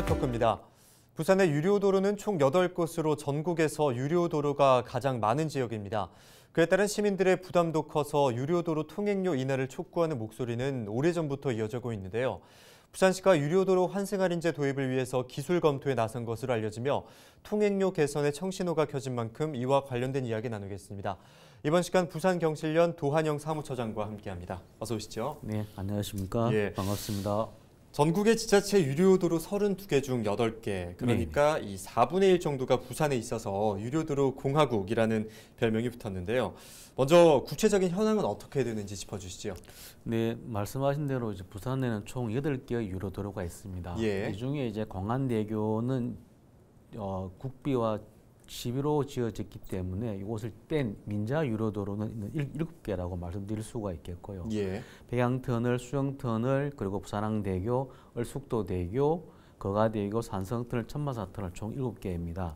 토크입니다. 부산의 유료도로는 총 8곳으로 전국에서 유료도로가 가장 많은 지역입니다. 그에 따른 시민들의 부담도 커서 유료도로 통행료 인하를 촉구하는 목소리는 오래전부터 이어지고 있는데요. 부산시가 유료도로 환승할인제 도입을 위해서 기술 검토에 나선 것으로 알려지며 통행료 개선에 청신호가 켜진 만큼 이와 관련된 이야기 나누겠습니다. 이번 시간 부산경실련 도한영 사무처장과 함께합니다. 어서 오시죠. 네, 안녕하십니까. 반갑습니다. 전국의 지자체 유료도로 32개 중 8개, 그러니까 이 4분의 1 정도가 부산에 있어서 유료도로 공화국이라는 별명이 붙었는데요. 먼저 구체적인 현황은 어떻게 되는지 짚어주시죠. 네, 말씀하신 대로 이제 부산에는 총 8개의 유료도로가 있습니다. 예. 이 중에 이제 광안대교는 국비와 시비로 지어졌기 때문에 이곳을 뺀 민자 유료도로는 7개라고 말씀드릴 수가 있겠고요. 예. 백양터널, 수영터널, 그리고 부산항대교, 얼숙도대교, 거가대교, 산성터널, 천마사터널 총 7개입니다.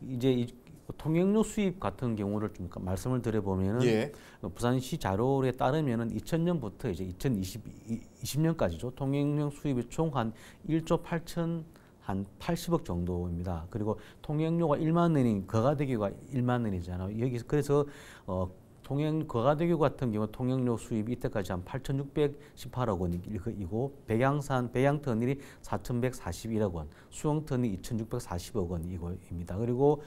이제 이 통행료 수입 같은 경우를 좀 말씀을 드려보면은 예. 부산시 자료에 따르면은 2000년부터 이제 2020년까지죠. 통행료 수입이 총 한 1조 8천 한 80억 정도입니다. 그리고 통행료가 1만 원인 거가대교가 1만 원이잖아요. 여기서 그래서 거가대교 같은 경우 통행료 수입이 이때까지 한 8,618억 원이고 백양터널이 4,141억 원, 수영터널이 2,640억 원입니다. 그리고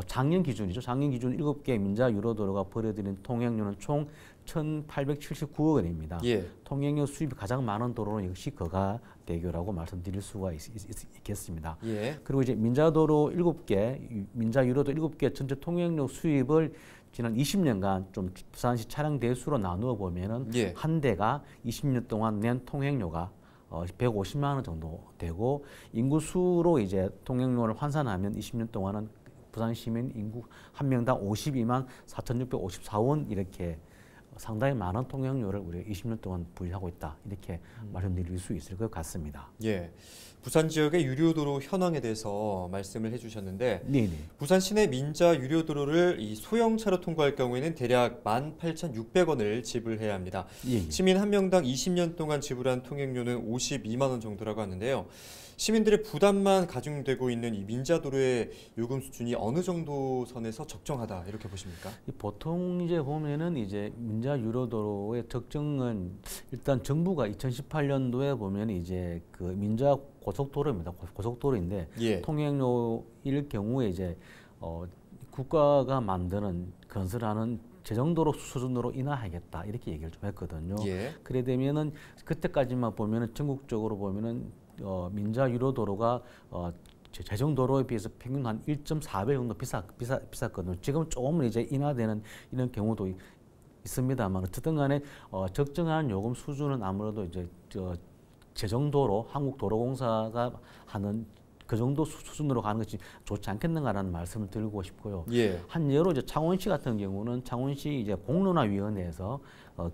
작년 기준이죠. 작년 기준 7개 민자 유료도로가 벌어들인 통행료는 총 1,879억 원입니다. 예. 통행료 수입이 가장 많은 도로는 역시 거가대교라고 말씀드릴 수가 있겠습니다. 예. 그리고 이제 민자도로 7개, 민자 유료도 7개 전체 통행료 수입을 지난 20년간 좀 부산시 차량 대수로 나누어 보면은 예. 한 대가 20년 동안 낸 통행료가 150만 원 정도 되고 인구수로 이제 통행료를 환산하면 20년 동안은 부산 시민 인구 한 명당 52만 4,654원 이렇게 상당히 많은 통행료를 우리가 20년 동안 부여하고 있다. 이렇게 말씀드릴 수 있을 것 같습니다. 예. 부산 지역의 유료도로 현황에 대해서 말씀을 해주셨는데 네네. 부산 시내 민자 유료도로를 이 소형차로 통과할 경우에는 대략 18,600원을 지불해야 합니다. 예. 시민 한 명당 20년 동안 지불한 통행료는 52만 원 정도라고 하는데요. 시민들의 부담만 가중되고 있는 이 민자도로의 요금 수준이 어느 정도 선에서 적정하다 이렇게 보십니까? 보통 이제 보면은 이제 민자 유료도로의 적정은 일단 정부가 2018년도에 보면 이제 그 민자 고속도로입니다. 고속도로인데 예. 통행료일 경우에 이제 국가가 만드는 건설하는 재정도로 수준으로 인하하겠다 이렇게 얘기를 좀 했거든요. 예. 그래 되면은 그때까지만 보면은 전국적으로 보면은 민자 유료도로가 재정도로에 비해서 평균 한 1.4배 정도 비쌌거든요. 지금 조금 이제 인하되는 이런 경우도 있습니다만 어쨌든 간에 적정한 요금 수준은 아무래도 이제 재정도로 한국도로공사가 하는 그 정도 수준으로 가는 것이 좋지 않겠는가라는 말씀을 드리고 싶고요. 예. 한 예로 이제 창원시 같은 경우는 창원시 이제 공론화위원회에서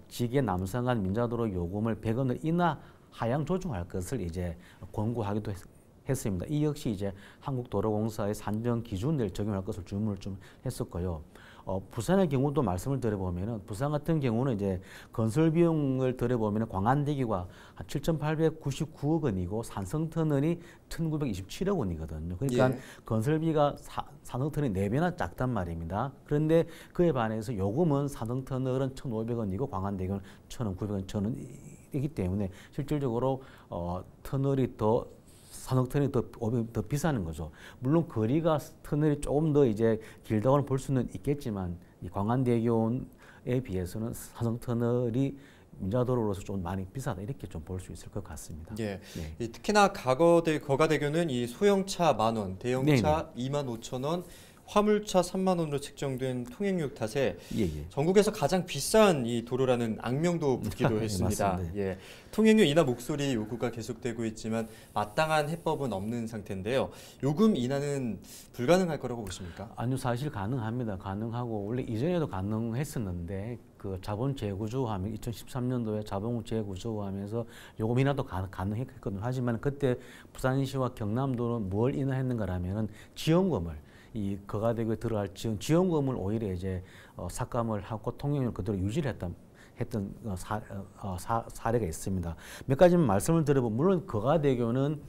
지계 남성간 민자도로 요금을 100원을 하향 조정할 것을 이제 권고하기도 했습니다. 이 역시 이제 한국도로공사의 산정 기준을 적용할 것을 주문을 좀 했었고요. 부산의 경우도 말씀을 드려보면은 부산 같은 경우는 이제 건설 비용을 들여보면은 광안대교가 한 7,899억 원이고 산성터널이 1,927억 원이거든요. 그러니까 예. 건설비가 산성터널이 4배나 작단 말입니다. 그런데 그에 반해서 요금은 산성터널은 1,500원이고 광안대교는 1,900원, 1,000원이기 때문에 실질적으로 터널이 산업터널이 더 비싸는 거죠. 물론 거리가 터널이 조금 더 이제 길다고는 볼 수는 있겠지만 이 광안대교에 비해서는 산업터널이 민자도로로서 좀 많이 비싸다 이렇게 좀 볼 수 있을 것 같습니다. 예. 네. 특히나 거가대교는 이 소형차 10,000원, 대형차 25,000원, 화물차 3만 원으로 책정된 통행료 탓에 전국에서 가장 비싼 이 도로라는 악명도 붙기도 했습니다. 예. 통행료 인하 목소리 요구가 계속되고 있지만 마땅한 해법은 없는 상태인데요. 요금 인하는 불가능할 거라고 보십니까? 아니요, 사실 가능합니다. 가능하고 원래 이전에도 가능했었는데 그 자본 재구조하면 2013년도에 자본 재구조하면서 요금 인하도 가능했거든요. 하지만 그때 부산시와 경남도는 뭘 인하했는가라면은 지원금을 이 거가대교에 들어갈 지원금을 오히려 이제 삭감을 하고 통행료를 그대로 유지를 했던 사례가 있습니다. 몇 가지만 말씀을 드려보면 물론 거가대교는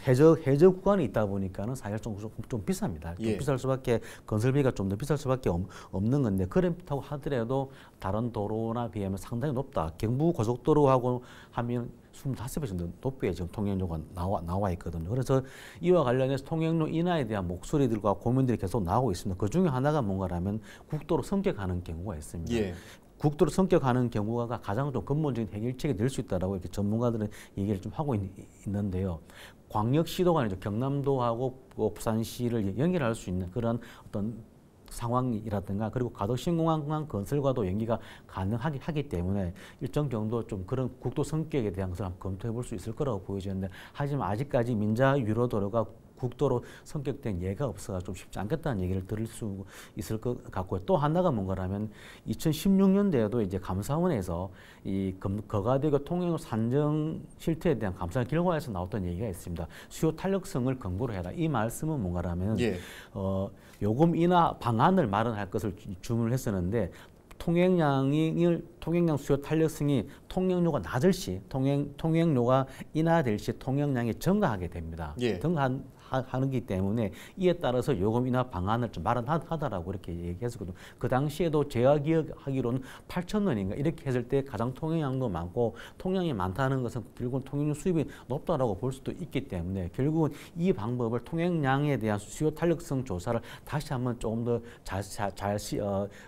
해저 구간이 있다 보니까는 사실 좀 비쌉니다. 좀 비쌀 수밖에 건설비가 좀 더 비쌀 수밖에 없는 건데 그렇다고 하더라도 다른 도로나 비하면 상당히 높다. 경부 고속도로하고 하면 25배 정도 높게 지금 통행료가 나와 있거든요. 그래서 이와 관련해서 통행료 인하에 대한 목소리들과 고민들이 계속 나오고 있습니다. 그 중에 하나가 뭔가라면 국도로 성격하는 경우가 있습니다. 예. 국도로 성격하는 경우가 가장 좀 근본적인 해결책이 될 수 있다라고 이렇게 전문가들은 얘기를 좀 하고 있는데요. 광역시도가 아니죠. 경남도하고 부산시를 연결할 수 있는 그런 어떤 상황이라든가 그리고 가덕신공항 건설과도 연기가 가능하기 때문에 일정 정도 좀 그런 국도 성격에 대한 것을 한번 검토해 볼 수 있을 거라고 보여지는데 하지만 아직까지 민자 유로도로가 국도로 성격된 예가 없어서 좀 쉽지 않겠다는 얘기를 들을 수 있을 것 같고요. 또 하나가 뭔가라면 2016년도에도 이제 감사원에서 이 거가대교 통행로 산정 실태에 대한 감사 결과에서 나왔던 얘기가 있습니다. 수요 탄력성을 근거로 해라. 이 말씀은 뭔가라면 요금 인하 방안을 마련할 것을 주문을 했었는데 통행량 수요 탄력성이 통행료가 낮을 시 통행료가 인하될 시 통행량이 증가하게 됩니다. 하기 때문에 이에 따라서 요금 인하 방안을 좀 마련하다라고 이렇게 얘기했었거든요. 그 당시에도 제가 기억하기로는 8,000원인가 이렇게 했을 때 가장 통행량도 많고 통행량이 많다는 것은 결국은 통행료 수입이 높다라고 볼 수도 있기 때문에 결국은 이 방법을 통행량에 대한 수요 탄력성 조사를 다시 한번 조금 더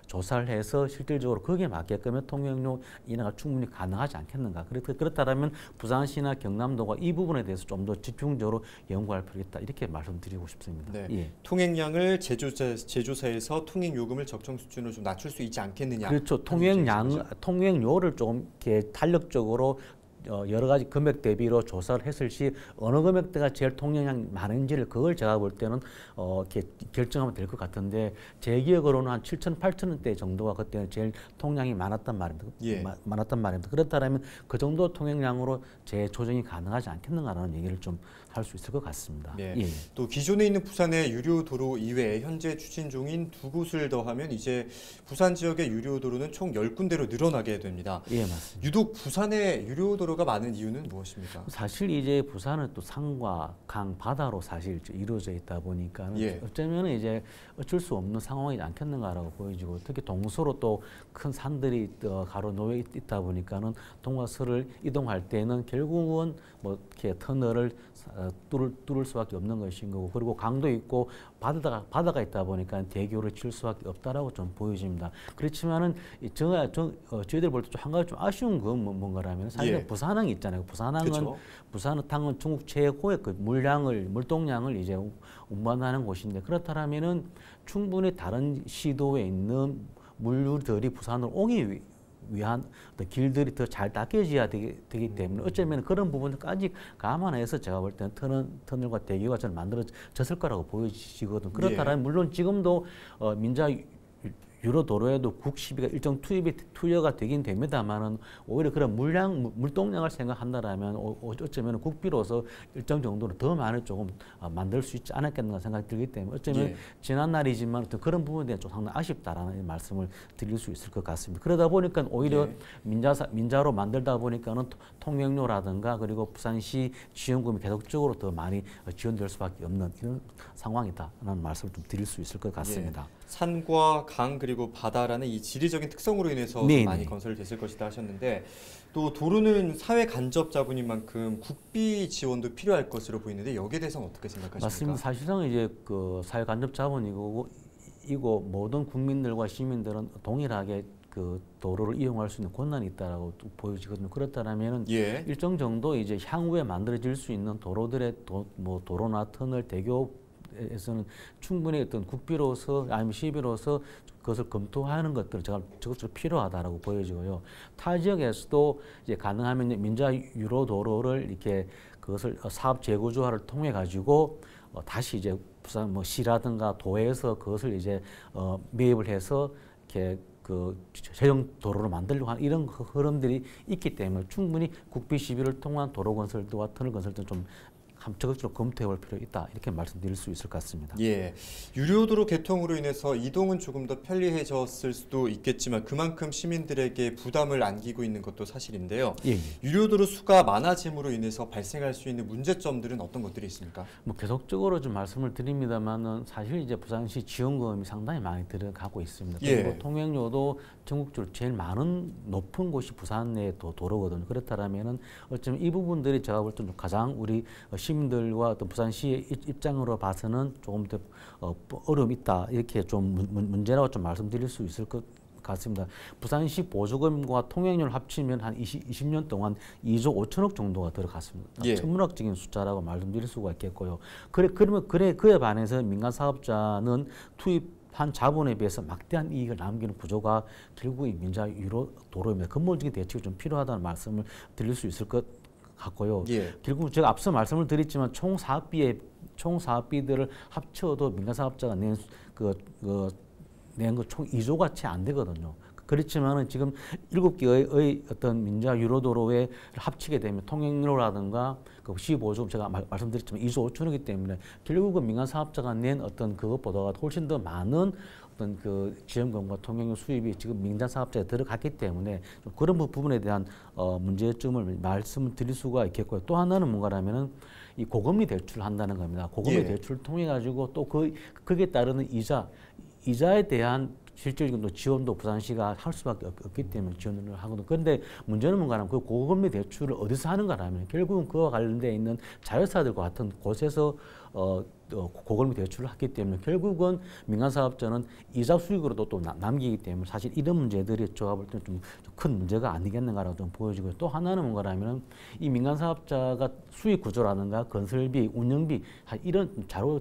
조사를 해서 실질적으로 거기에 맞게끔 통행료 인하가 충분히 가능하지 않겠는가. 그렇다면 부산시나 경남도가 이 부분에 대해서 좀 더 집중적으로 연구할 필요가 있다. 이렇게 말씀드리고 싶습니다. 네. 예. 통행량을 제조사에서 통행 요금을 적정 수준으로 좀 낮출 수 있지 않겠느냐. 그렇죠. 통행료를 조금 이렇게 탄력적으로 여러 가지 금액 대비로 조사를 했을 시 어느 금액대가 제일 통행량이 많은지를 그걸 제가 볼 때는 이렇게 결정하면 될 것 같은데 제 기억으로는 한 7,000, 8,000원대 정도가 그때는 제일 통행량이 많았단 말입니다. 그렇다면 그 정도 통행량으로 재조정이 가능하지 않겠는가라는 얘기를 좀 할 수 있을 것 같습니다. 네. 예. 또 기존에 있는 부산의 유료도로 이외에 현재 추진 중인 두 곳을 더하면 이제 부산 지역의 유료도로는 총 10군데로 늘어나게 됩니다. 예, 맞습니다. 유독 부산에 유료도로가 많은 이유는 무엇입니까? 사실 이제 부산은 또 산과 강, 바다로 사실 이루어져 있다 보니까 어쩌면 이제 어쩔 수 없는 상황이지 않겠는가라고 보여지고 특히 동서로 또 큰 산들이 가로놓여 있다 보니까는 동과 서를 이동할 때는 결국은 뭐 이렇게 터널을 뚫을 수밖에 없는 것인 거고 그리고 강도 있고 바다가 있다 보니까 대교를 칠 수밖에 없다라고 좀 보여집니다. 그렇지만은 저희들 볼 때 한 가지 좀 아쉬운 건 뭔가라면 사실 부산항 있잖아요. 부산항은 중국 최고의 그 물동량을 이제 운반하는 곳인데 그렇다면은 충분히 다른 시도에 있는 물류들이 부산으로 오기 위한 길들이 더 잘 닦여져야 되기 때문에 어쩌면 그런 부분까지 감안해서 제가 볼 때는 터널과 대교가 저는 만들어졌을 거라고 보여지거든요. 그렇다면 물론 지금도 민자 유로도로에도 국시비가 일정 투여가 되긴 됩니다만은 오히려 그런 물동량을 생각한다라면 어쩌면 국비로서 일정 정도로 더 많이 조금 만들 수 있지 않았겠는가 생각이 들기 때문에 어쩌면 지난 날이지만 어떤 그런 부분에 대해 좀 상당히 아쉽다라는 말씀을 드릴 수 있을 것 같습니다. 그러다 보니까 오히려 민자로 만들다 보니까는 통행료라든가 그리고 부산시 지원금이 계속적으로 더 많이 지원될 수밖에 없는 이런 상황이다라는 말씀을 좀 드릴 수 있을 것 같습니다. 산과 강 그리고 바다라는 이 지리적인 특성으로 인해서 많이 건설됐을 것이다 하셨는데 또 도로는 사회 간접 자본인 만큼 국비 지원도 필요할 것으로 보이는데 여기에 대해서는 어떻게 생각하십니까? 맞습니다. 사실상 이제 그 사회 간접 자본이고 모든 국민들과 시민들은 동일하게 그 도로를 이용할 수 있는 권한이 있다라고 보여지거든요. 그렇다면은 일정 정도 이제 향후에 만들어질 수 있는 도로들의 도로나 터널, 대교에서는 충분히 어떤 국비로서 아니면 시비로서 그것을 검토하는 것들은 제가 적극적으로 필요하다라고 보여지고요. 타 지역에서도 이제 가능하면 민자 유로 도로를 이렇게 그것을 사업 재구조화를 통해 가지고 다시 이제 부산 시라든가 도에서 그것을 이제 매입을 해서 이렇게 그 재정 도로를 만들려고 하는 이런 흐름들이 있기 때문에 충분히 국비 시비를 통한 도로 건설과 터널 건설도 좀 적극적으로 검토해볼 필요가 있다 이렇게 말씀드릴 수 있을 것 같습니다. 예, 유료도로 개통으로 인해서 이동은 조금 더 편리해졌을 수도 있겠지만 그만큼 시민들에게 부담을 안기고 있는 것도 사실인데요. 예, 예. 유료도로 수가 많아짐으로 인해서 발생할 수 있는 문제점들은 어떤 것들이 있습니까? 뭐 계속적으로 좀 말씀을 드립니다만은 사실 이제 부산시 지원금이 상당히 많이 들어가고 있습니다. 그리고 예. 통행료도 전국적으로 제일 높은 곳이 부산의 도로거든요. 그렇다면은 어쩌면 이 부분들이 제가 볼 때는 가장 우리 시민들과 또 부산시의 입장으로 봐서는 조금 더 어려움이 있다 이렇게 좀 문제라고 좀 말씀드릴 수 있을 것 같습니다. 부산시 보조금과 통행료를 합치면 한 20년 동안 2조 5천억 정도가 들어갔습니다. 예. 천문학적인 숫자라고 말씀드릴 수가 있겠고요. 그에 반해서 민간 사업자는 투입한 자본에 비해서 막대한 이익을 남기는 구조가 결국 이 민자 유로 도로입니다. 근본적인 대책이 좀 필요하다는 말씀을 드릴 수 있을 것 같고요. 예. 결국 제가 앞서 말씀을 드렸지만 총 사업비들을 합쳐도 민간 사업자가 낸 거 총 2조가 채 안 되거든요. 그렇지만은 지금 7개의 어떤 민자 유로도로에 합치게 되면 통행료라든가 그 시보조금 제가 말씀드렸지만 2조 5천억이기 때문에 결국은 민간 사업자가 낸 어떤 그것보다 훨씬 더 많은 어떤 그 지원금과 통행료 수입이 지금 민간 사업자에 들어갔기 때문에 좀 그런 부분에 대한 문제점을 말씀을 드릴 수가 있겠고요. 또 하나는 뭔가라면은 이 고금리 대출을 한다는 겁니다. 고금리 예. 대출을 통해 가지고 또 거기에 따르는 이자에 대한 실질적인 지원도 부산시가 할 수밖에 없기 때문에 지원을 하거든요. 그런데 문제는 뭔가라면 그 고금리 대출을 어디서 하는가라면 결국은 그와 관련되어 있는 자회사들과 같은 곳에서 고금리 대출을 했기 때문에 결국은 민간 사업자는 이자 수익으로도 또 남기기 때문에 사실 이런 문제들이 제가 볼 때는 좀 큰 문제가 아니겠는가라고 좀 보여지고요. 또 하나는 뭔가라면 이 민간 사업자가 수익 구조라든가 건설비, 운영비 이런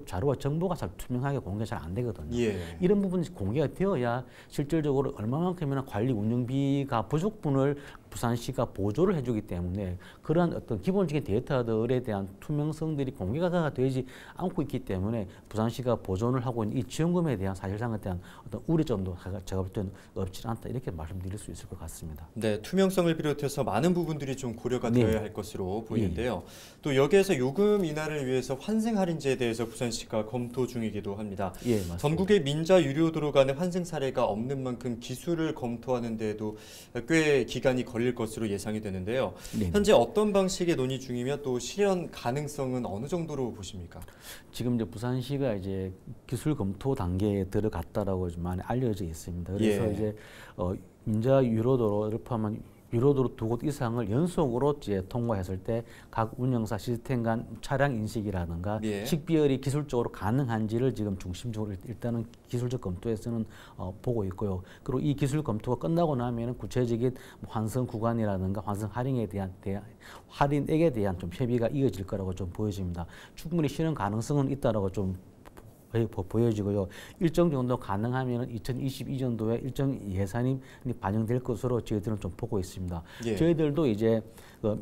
자료와 정보가 잘 투명하게 공개가 잘 안 되거든요. 예. 이런 부분이 공개가 되어야 실질적으로 얼마만큼이나 관리 운영비가 부족분을 부산시가 보조를 해주기 때문에 그러한 어떤 기본적인 데이터들에 대한 투명성들이 공개가 되지 않고 있기 때문에 부산시가 보존을 하고 있는 이 지원금에 대한 사실상에 대한 어떤 우려점도 제가 볼 때는 없지 않다 이렇게 말씀드릴 수 있을 것 같습니다. 네, 투명성을 비롯해서 많은 부분들이 좀 고려가 네. 되어야 할 것으로 보이는데요. 또 여기에서 요금 인하를 위해서 환승 할인제에 대해서 부산시가 검토 중이기도 합니다. 예, 맞습니다. 전국의 민자 유료도로 간의 환승 사례가 없는 만큼 기술을 검토하는 데에도 꽤 기간이 걸릴 것으로 예상이 되는데요. 네. 현재 어떤 방식의 논의 중이며 또 실현 가능성은 어느 정도로 보십니까? 지금 이제 부산시가 이제 기술 검토 단계에 들어갔다라고 좀 많이 알려져 있습니다. 그래서 예. 이제 민자 유로도로를 포함한 유로도로 2곳 이상을 연속으로 이제 통과했을 때 각 운영사 시스템 간 차량 인식이라든가 예. 식비열이 기술적으로 가능한지를 지금 중심적으로 일단은 기술적 검토에서는 보고 있고요. 그리고 이 기술 검토가 끝나고 나면은 구체적인 환승 구간이라든가 환승 할인액에 대한 좀 협의가 이어질 거라고 좀 보여집니다. 충분히 실현 가능성은 있다라고 좀 보여지고요. 일정 정도 가능하면 2022년도에 일정 예산이 반영될 것으로 저희들은 좀 보고 있습니다. 예. 저희들도 이제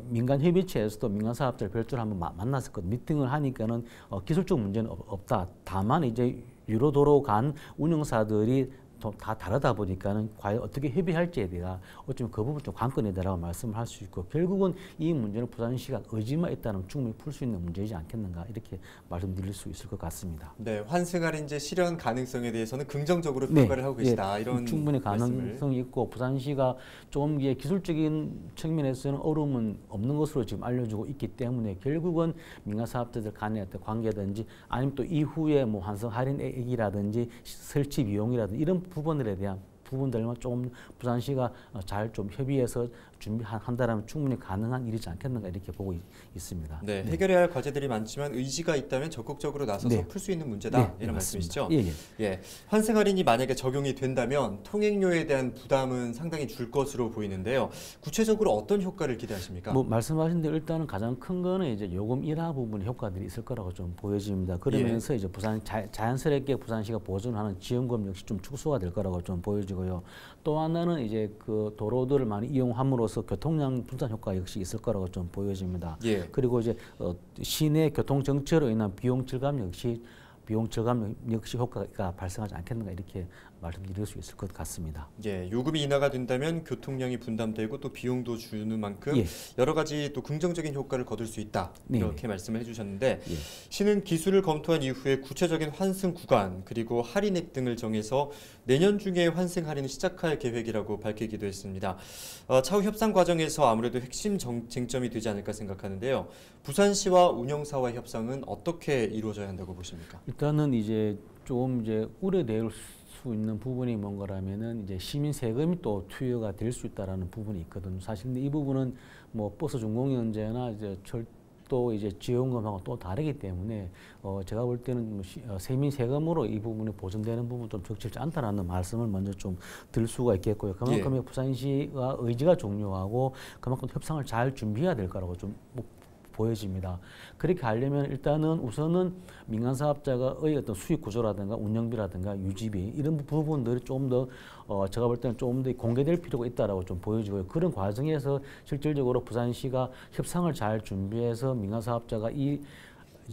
민간 협의체에서도 민간 사업자를 별도로 한번 만났었거든요. 미팅을 하니까는 기술적 문제는 없다. 다만 이제 유로도로 간 운영사들이 다 다르다 보니까는 과연 어떻게 협의할지에 대한 어쩌면 그 부분 좀 관건이다라고 말씀을 할 수 있고 결국은 이 문제는 부산시가 의지만 있다면 충분히 풀 수 있는 문제이지 않겠는가 이렇게 말씀드릴 수 있을 것 같습니다. 네, 환승 할인제 실현 가능성에 대해서는 긍정적으로 네, 평가를 하고 계시다. 예, 이런 충분히 말씀을. 가능성이 있고 부산시가 좀 기술적인 측면에서는 어려움은 없는 것으로 지금 알려지고 있기 때문에 결국은 민간 사업자들 간의 어떤 관계든지 아니면 또 이후에 뭐 환승 할인액이라든지 설치 비용이라든지 이런 부분들에 대한 부분들만 좀 부산시가 잘 좀 협의해서 준비한다면 충분히 가능한 일이지 않겠는가 이렇게 보고 있습니다. 네, 해결해야 할 과제들이 많지만 의지가 있다면 적극적으로 나서서 네. 풀 수 있는 문제다 네, 이런 맞습니다. 말씀이시죠? 예, 예. 예, 환승 할인이 만약에 적용이 된다면 통행료에 대한 부담은 상당히 줄 것으로 보이는데요. 구체적으로 어떤 효과를 기대하십니까? 뭐 말씀하신 대로 일단은 가장 큰 거는 이제 요금 인하 부분 효과들이 있을 거라고 좀 보여집니다. 그러면서 이제 자연스럽게 부산시가 보존하는 지원금 역시 좀 축소가 될 거라고 좀 보여지고요. 또 하나는 이제 그 도로들을 많이 이용함으로써 교통량 분산 효과 역시 있을 거라고 좀 보여집니다. 예. 그리고 이제 시내 교통 정체로 인한 비용 절감 역시 효과가 발생하지 않겠는가 이렇게 말씀드릴 수 있을 것 같습니다. 예, 요금이 인하가 된다면 교통량이 분담되고 또 비용도 주는 만큼 예. 여러 가지 또 긍정적인 효과를 거둘 수 있다. 이렇게 네네. 말씀을 해주셨는데 예. 시는 기술을 검토한 이후에 구체적인 환승 구간 그리고 할인액 등을 정해서 내년 중에 환승 할인을 시작할 계획이라고 밝히기도 했습니다. 차후 협상 과정에서 아무래도 핵심 쟁점이 되지 않을까 생각하는데요. 부산시와 운영사와의 협상은 어떻게 이루어져야 한다고 보십니까? 일단은 이제 좀 이제 우려될 수 있는 부분이 뭔가라면은 이제 시민 세금이 또 투여가 될 수 있다라는 부분이 있거든요. 사실 이 부분은 뭐 버스 준공연제나 이제 철도 이제 지원금하고 또 다르기 때문에 제가 볼 때는 세민 세금으로 이 부분이 보전되는 부분 좀 적절치 않다라는 말씀을 먼저 좀 드릴 수가 있겠고요. 그만큼 예. 부산시가 의지가 중요하고 그만큼 협상을 잘 준비해야 될 거라고 좀 보여집니다. 그렇게 하려면 일단은 우선은 민간 사업자가의 어떤 수익 구조라든가 운영비라든가 유지비 이런 부분들이 좀 더 제가 볼 때는 좀 더 공개될 필요가 있다라고 좀 보여지고요. 그런 과정에서 실질적으로 부산시가 협상을 잘 준비해서 민간 사업자가 이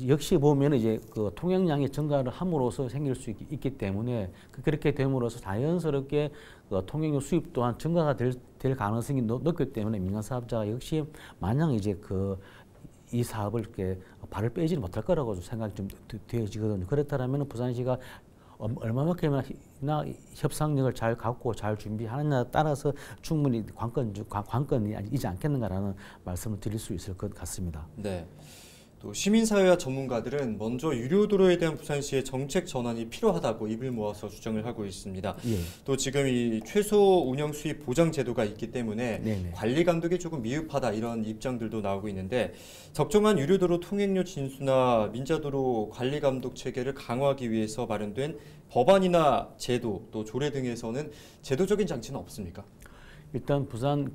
역시 보면 이제 그 통행량의 증가를 함으로써 생길 수 있기 때문에 그렇게 됨으로써 자연스럽게 통행료 수입 또한 증가가 될 가능성이 높기 때문에 민간 사업자가 역시 마냥 이제 이 사업을 이렇게 발을 빼지는 못할 거라고 생각이 좀 되어지거든요. 그렇다면 부산시가 얼마만큼이나 협상력을 잘 갖고 잘 준비하느냐에 따라서 충분히 관건이지 않겠는가라는 말씀을 드릴 수 있을 것 같습니다. 네. 또 시민사회와 전문가들은 먼저 유료도로에 대한 부산시의 정책 전환이 필요하다고 입을 모아서 주장을 하고 있습니다. 예. 또 지금 이 최소 운영 수입 보장 제도가 있기 때문에 네네. 관리 감독이 조금 미흡하다 이런 입장들도 나오고 있는데 적정한 유료도로 통행료 진수나 민자도로 관리 감독 체계를 강화하기 위해서 마련된 법안이나 제도 또 조례 등에서는 제도적인 장치는 없습니까? 일단 부산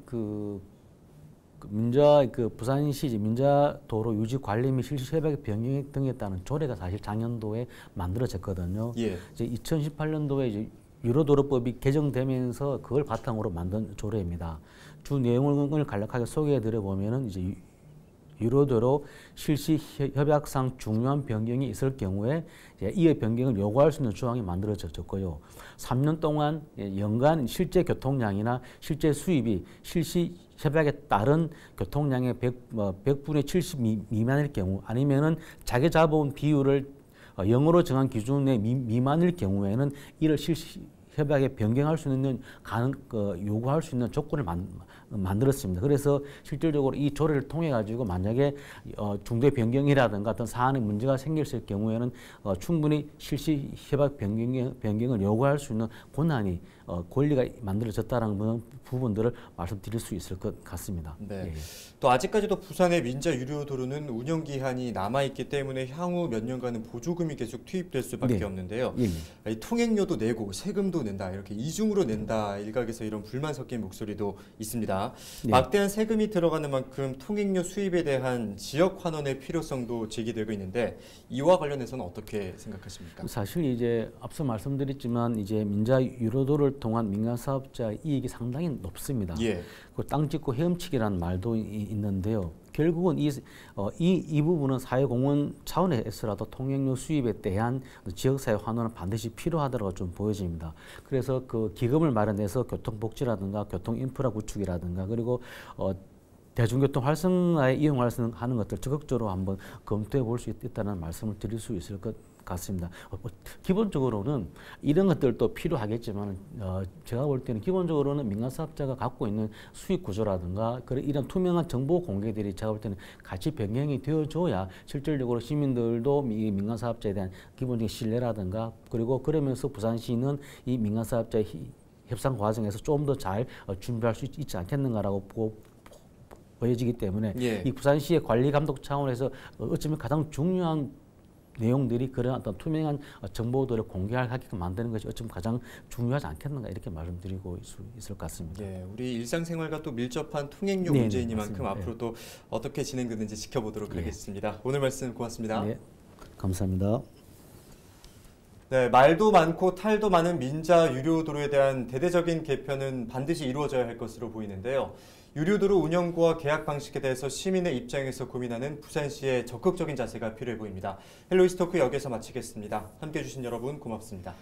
부산시 민자도로 유지 관리 및 실시 협약 변경 등에 따른 조례가 사실 작년도에 만들어졌거든요. 예. 이제 2018년도에 이제 유로도로법이 개정되면서 그걸 바탕으로 만든 조례입니다. 주 내용을 간략하게 소개해드려 보면은 이제 유로도로 실시 협약상 중요한 변경이 있을 경우에 이의 변경을 요구할 수 있는 조항이 만들어졌고요. 3년 동안 연간 실제 교통량이나 실제 수입이 실시 협약에 따른 교통량의 100분의 70 미만일 경우 아니면은 자기자본 비율을 0으로 정한 기준의 미만일 경우에는 이를 실시 협약에 변경할 수 있는 요구할 수 있는 조건을 만들었습니다. 그래서 실질적으로 이 조례를 통해 가지고 만약에 중대 변경이라든가 어떤 사안에 문제가 생겼을 경우에는 충분히 실시 협약 변경을 요구할 수 있는 권리가 만들어졌다는 부분들을 말씀드릴 수 있을 것 같습니다. 네. 예. 또 아직까지도 부산의 민자 유료도로는 운영 기한이 남아 있기 때문에 향후 몇 년간은 보조금이 계속 투입될 수밖에 네. 없는데요. 예. 이 통행료도 내고 세금도 낸다 이렇게 이중으로 낸다 일각에서 이런 불만 섞인 목소리도 있습니다. 네. 막대한 세금이 들어가는 만큼 통행료 수입에 대한 지역 환원의 필요성도 제기되고 있는데 이와 관련해서는 어떻게 생각하십니까? 사실 이제 앞서 말씀드렸지만 이제 민자 유로도를 통한 민간 사업자 이익이 상당히 높습니다. 예. 그 땅 짓고 헤엄치기라는 말도 있는데요. 결국은 이 부분은 사회공헌 차원에서라도 통행료 수입에 대한 지역사회 환원은 반드시 필요하다고 좀 보여집니다. 그래서 그 기금을 마련해서 교통복지라든가 교통인프라 구축이라든가 그리고 대중교통 활성화에 이용할 수 하는 것들 적극적으로 한번 검토해 볼 수 있다는 말씀을 드릴 수 있을 것 같습니다. 기본적으로는 이런 것들도 필요하겠지만 제가 볼 때는 기본적으로는 민간 사업자가 갖고 있는 수익 구조라든가 이런 투명한 정보 공개들이 제가 볼 때는 같이 변경이 되어줘야 실질적으로 시민들도 이 민간 사업자에 대한 기본적인 신뢰라든가 그리고 그러면서 부산시는 이 민간 사업자의 협상 과정에서 좀 더 잘 준비할 수 있지 않겠는가라고 보여지기 때문에 예. 이 부산시의 관리 감독 차원에서 어쩌면 가장 중요한 내용들이 그런 어떤 투명한 정보들을 공개하게끔 만드는 것이 어쩌면 가장 중요하지 않겠는가 이렇게 말씀드리고 있을 것 같습니다. 예, 우리 일상생활과 또 밀접한 통행료 네, 문제이니만큼 맞습니다. 앞으로 또 어떻게 진행되는지 지켜보도록 예. 하겠습니다. 오늘 말씀 고맙습니다. 네, 감사합니다. 네, 말도 많고 탈도 많은 민자 유료도로에 대한 대대적인 개편은 반드시 이루어져야 할 것으로 보이는데요. 유료도로 운영과 계약 방식에 대해서 시민의 입장에서 고민하는 부산시의 적극적인 자세가 필요해 보입니다. 헬로이스토크 여기서 마치겠습니다. 함께해 주신 여러분 고맙습니다.